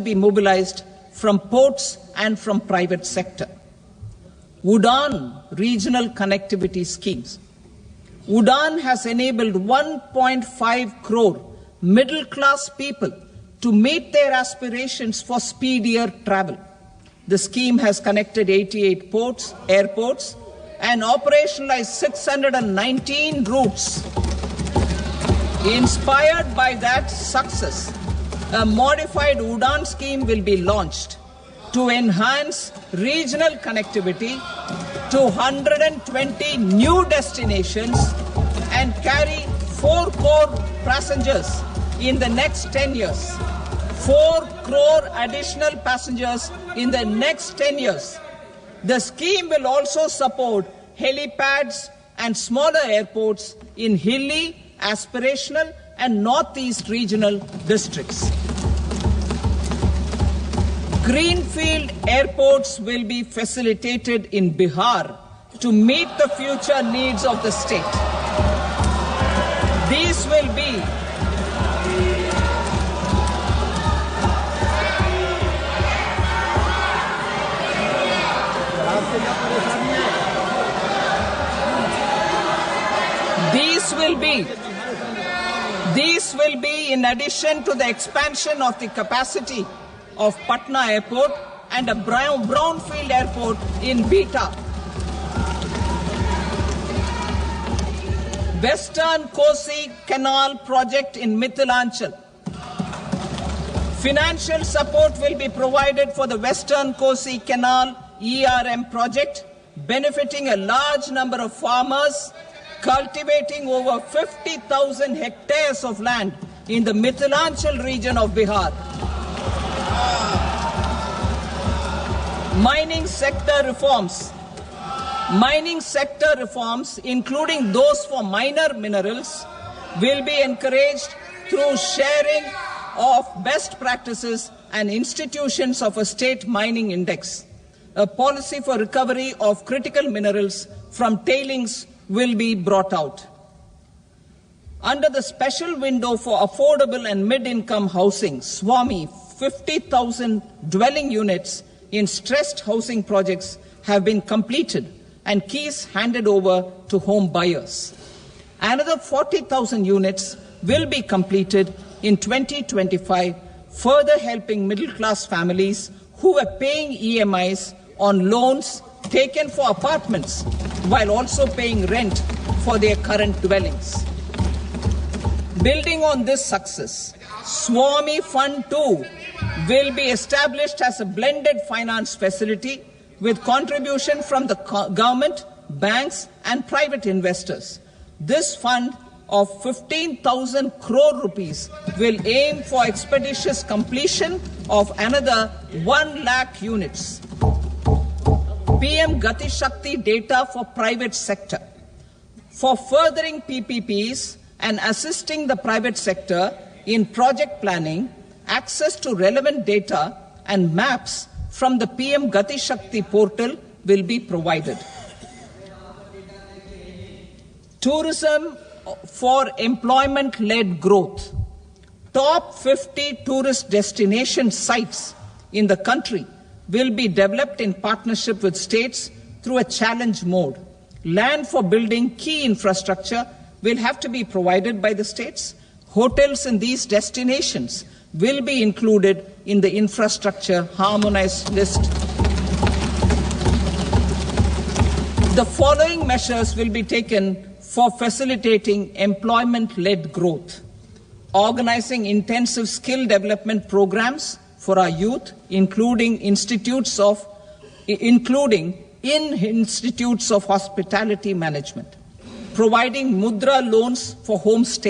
be mobilized from ports and from private sector. UDAN regional connectivity schemes. UDAN has enabled 1.5 crore middle-class people to meet their aspirations for speedier travel. The scheme has connected 88 airports, and operationalized 619 routes. Inspired by that success, a modified UDAN scheme will be launched to enhance regional connectivity to 120 new destinations and carry 4 crore passengers in the next 10 years. 4 crore additional passengers in the next 10 years. The scheme will also support helipads and smaller airports in hilly, aspirational and northeast regional districts. Greenfield airports will be facilitated in Bihar to meet the future needs of the state. These will be These will be in addition to the expansion of the capacity of Patna Airport and a brownfield airport in Beta. Western Kosi Canal project in Mithilanchal. Financial support will be provided for the Western Kosi Canal ERM project, benefiting a large number of farmers cultivating over 50,000 hectares of land in the Mithilanchal region of Bihar. Mining sector reforms. Mining sector reforms, including those for minor minerals, will be encouraged through sharing of best practices and institutions of a state mining index. A policy for recovery of critical minerals from tailings will be brought out. Under the special window for affordable and mid-income housing, SWAMI, 50,000 dwelling units in stressed housing projects have been completed and keys handed over to home buyers. Another 40,000 units will be completed in 2025, further helping middle-class families who were paying EMIs on loans taken for apartments while also paying rent for their current dwellings. Building on this success, SWAMI Fund 2 will be established as a blended finance facility with contribution from the government, banks and private investors. This fund of 15,000 crore rupees will aim for expeditious completion of another 1 lakh units. PM Gati Shakti data for private sector. For furthering PPPs and assisting the private sector in project planning, access to relevant data and maps from the PM Gati Shakti portal will be provided. Tourism for employment-led growth. Top 50 tourist destination sites in the country will be developed in partnership with states through a challenge mode. Land for building key infrastructure will have to be provided by the states. Hotels in these destinations will be included in the infrastructure harmonized list. The following measures will be taken for facilitating employment-led growth. Organizing intensive skill development programs for our youth, including in institutes of hospitality management. Providing mudra loans for homestay